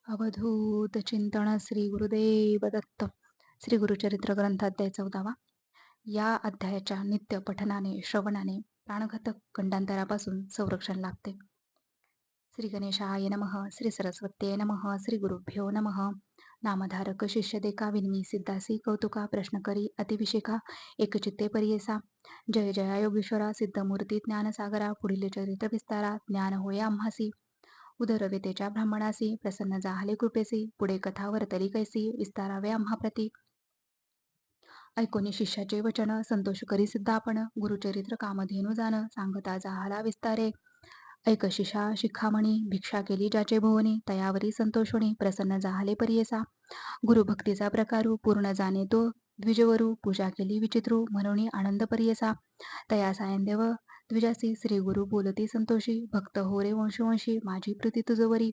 अवधूत चिंतन श्री गुरुदेव दत्त. श्री गुरुचरित्र ग्रंथ अध्याय 14वा. या अध्यायाच्या नित्य पठनाने श्रवणाने प्राणघातक गंडांतरापासून संरक्षण लाभते. श्री गणेशाय नमः. श्री सरस्वत्ये नमः. श्री गुरुभ्यो नमः. नामधारक शिष्य देका विनमी सिद्धासी कौतुका प्रश्न करी अतिविशेखा एकचित्ते परियेसा. जय जया योगेश्वरा सिद्धमूर्ती ज्ञानसागरा. पुढील चरित्र विस्तारा ज्ञान होय आम्हासी. उदरवेतेच्या ब्राह्मणासी प्रसन्न जाहले कृपेसी. पुढे कथा वर्तली कैसी विस्तारावे आम्हाप्रती. ऐकोनी शिष्याचे वचन संतोष करी सिद्ध आपण. गुरुचरित्र कामधेनु जाण सांगता जाहला विस्तारे. ऐक शिषा शिखामणी भिक्षा केली ज्याचे भुवनी. तयावरी संतोषोनी प्रसन्न जाहले परियेसा. गुरुभक्तीचा प्रकारू पूर्ण जाणे तो द्विजवरू. पूजा केली विचित्रू म्हणून आनंद परियेसा. तया सायंदेव द्विजासी श्री गुरु बोलती संतोषी. भक्त हो रे वंशवंशी माझी प्रीती तुझवरी.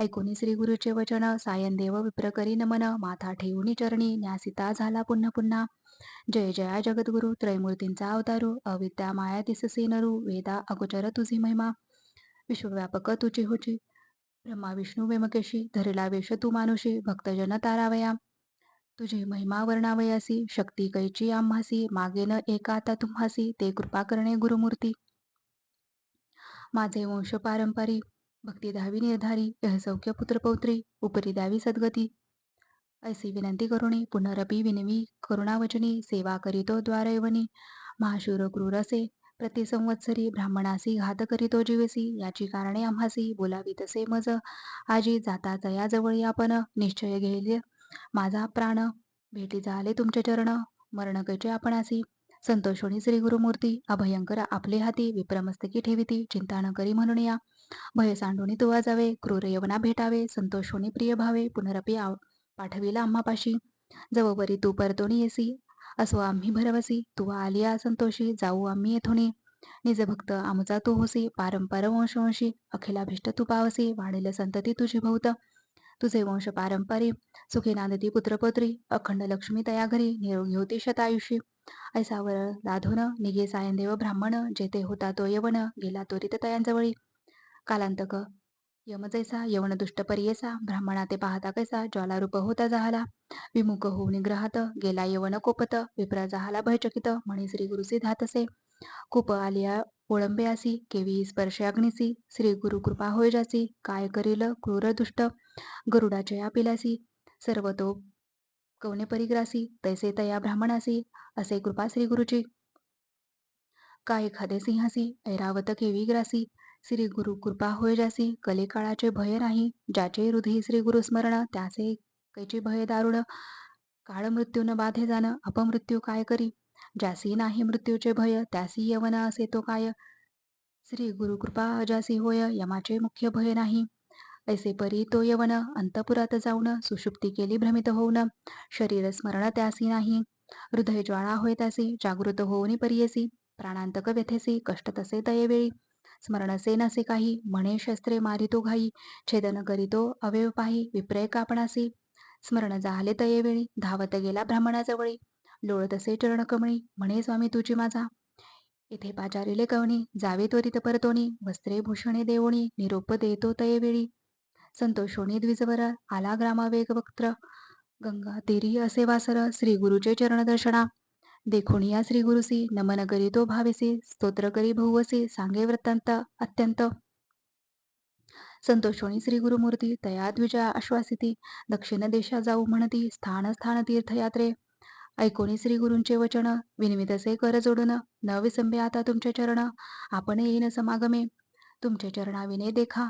ऐकोनी श्री गुरुचे वचन सायंदेव विप्र करी नमन. माथा ठेवूनी चरणी न्यासिता झाला पुन्हा पुन्हा. जय जया जगद्गुरु त्रयमूर्तींचा अवतारू. अविद्या माया दिससे नरू. वेदा अगोचर तुझी महिमा. विश्वव्यापक तुझी होची. ब्रह्मा विष्णू वेमकेशी धरिला वेश तू मानुषी. भक्तजन तारावया तुझी महिमा वर्णावयासी. शक्ती कैची आम्हासी मागे न एका आता तुम्हासी. ते कृपा करणे गुरुमूर्ती. माझे वंश पारंपरी भक्ती धावी निर्धारी. यहसौख्य पुत्रपौत्री उपरी द्यावी सद्गती. ऐसी विनंती करुणी पुनरपी विनवी करुणावचनी. सेवा करीतो द्वारैवनी महाशूर क्रूर असे प्रतिसंवत्सरी. ब्राह्मणासी घात करीतो जीवेसी. याची कारणे आम्हासी बोलावी तसे मज. आजी जाता तया जवळी आपण निश्चय घेईल माझा प्राण. भेटी झाले तुमचे चरण मरण कैचे आपणासी. संतोषोणी श्री गुरुमूर्ती अभयंकर आपले हाती. विप्रमस्तकी ठेविती चिंता न करी म्हणून या. भय सांडूनी तुवा जावे क्रूर यवना भेटावे. संतोषोणी प्रिय भावे पुनरपी पाठविला आम्हापाशी. जववरी तू परतोनी येसी असो आम्ही भरवसी. तू आलिया संतोषी जाऊ आम्ही येथोनी. निज भक्त आमचा तू होसी. पारंपर वंशवंशी अखिलाभिष्ट तू पावसी. वाढेल संतती तुझी भोवत तुझे वंश पारंपरी. सुखी नांदती पुत्रपौत्री अखंड लक्ष्मी तया घरी. निरोगी होती शतायुषी. ऐसा वर लाधून निघे सायंदेव ब्राह्मण. जेथे होता तो यवन गेला त्वरित तयांजवळी. कालांतक यम जैसा यवन दुष्ट परियेसा. ब्राह्मणा ते पाहता कैसा ज्वालारूप होता जाहला. विमुख होऊन निग्रहात गेला यवन कोपत. विप्र जाहला भयचकित म्हणे श्री गुरुसी धातसे. खूप आलिया ओळंबे आसी केवी स्पर्शे अग्निसी. श्री गुरु कृपा होय जासी काय करील क्रूर दुष्ट. गरुडाचे पिलासी सर्व तो कवने परिग्रासी. तैसे तया ब्राह्मणासी असे कृपा श्री गुरुची. काय एखादे सिंहासी ऐरावत केवी ग्रासी. श्री गुरु कृपा होय जासी कले काळाचे भय नाही. ज्याचे हृदय श्री गुरु स्मरण त्याचे कैचे भय दारुण. काळ मृत्यू न बाधे जाण अपमृत्यू काय करी. ज्यासी नाही मृत्यूचे भय त्यासी यवन असे तो काय. श्री गुरु कृपा अजासी होय यमाचे मुख्य भय नाही. ऐसे परी तो यवन अंतपुरात जाऊन सुषुप्ती केली भ्रमित होऊन. शरीर स्मरण त्यासी नाही. हृदय ज्वाळा होय त्यासी जागृत होऊनी परियेसी. प्राणांतक व्यथेसी कष्ट तसे तयेवेळी. स्मरणसे नसे काही म्हणे शस्त्रे मारितो घाई. छेदन करीतो अवयव पाही विप्रय कापणासी. स्मरण जाहले तयेवेळी धावत गेला ब्राह्मणाजवळी. लोळतसे चरण कमळी म्हणे स्वामी तुझी माझा. इथे पाचारिले कवणी जावे त्वरित परतोनी. वस्त्रे भूषणे देवोनी निरोप देतो तयेवेळी. संतोषोणी द्विजवर आला ग्रामवेग वक्त्र. गंगा तेरी असे वासर श्री गुरुचे चरण दर्शना. देखोनी या श्री गुरुसी नमन करी तो भावेसी. स्तोत्र करी बहुवसी सांगे वृत्तांत अत्यंत. संतोषोणी श्री गुरुमूर्ती तया द्विजा आश्वासिती. दक्षिण देशा जाऊ म्हणती स्थान स्थान तीर्थयात्रे. ऐकोनी श्री गुरूंचे वचन विनवितसे कर जोडून. न विसंबे आता तुमचे चरण आपण येईन समागमे. तुमचे चरणाविने देखा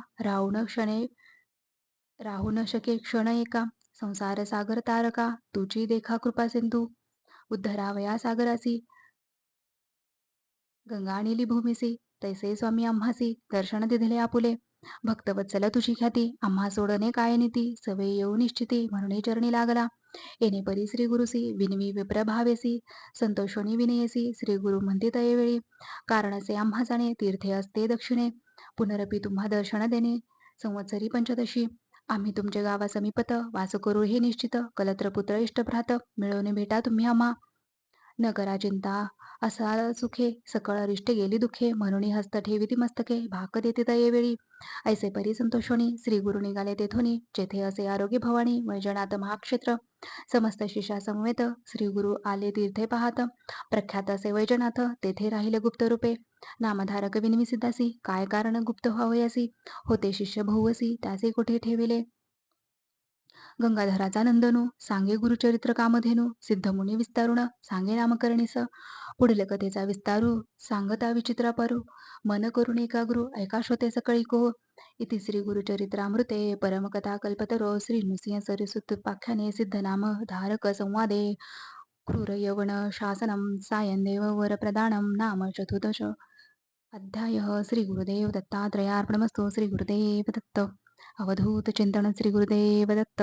राहू न शके क्षण एका. संसार सागर तारका तुझी देखा कृपा सिंधू. उद्धरावया सागरासी गंगा आणिली भूमिसी. तैसे स्वामी आम्हासी दर्शन दिधले आपुले. भक्तवत्सल तुझी ख्याती आम्हा सोडणे काय नीती. सवे येऊ निश्चिती म्हणून चरणी लागला. येणे परी श्री गुरुसी विनवी विप्र भावेसी. संतोषोनी विनयसी श्री गुरु म्हणते तयेवेळी. कारणसे आम्हा जाणे तीर्थे असते दक्षिणे. पुनरपी तुम्हा दर्शन देणे संवत्सरी पंचदशी. आम्ही तुमचे गावा समीपत वास करू हे निश्चित. कलत्रपुत्र इष्टभ्रात मिळवणे भेटा तुम्ही आम्हा. न करा चिंता असा सुखे, सकळ अरिष्टे गेली दुःखे. म्हणून हस्त ठेविती मस्तके, भाक देती तये वेळी. ऐसे परी संतोषोनी, श्री गुरु निघाले तेथोनी. जेथे असे आरोग्य भवानी, वैजनाथ महाक्षेत्र. समस्त शिष्या समवेत, श्री गुरु आले तीर्थे पाहत. प्रख्यात असे वैजनाथ, तेथे राहिले गुप्त रूपे. नामधारक विनवी सिद्धासी, काय कारण गुप्त व्हावयासी. होते शिष्य बहुवसी, त्याचे कोठे ठेविले. गंगाधराचा नंदनू, सांगे गुरुचरित्र कामधेनू. सिद्धमुनी विस्तारुण, सांगे नामकरणीस. पुढील कथेचा विस्तारू, सांगता विचित्रापारू. मन करून एकाग्रू, ऐका श्रोते सकळी को. इति श्री गुरुचरित्रामृते परमकथा कल्पतरो श्री नृसिंह सरस्वत्युपाख्याने सिद्धनाम धारक संवादे क्रूर यवन शासनम सायनदेव वरप्रदानम नाम चतुर्दश अध्याय. श्री गुरुदेव दत्तात्रयार्पणमस्तु. श्री गुरुदेव दत्त. अवधूत चिंतन. श्री गुरुदेव दत्त.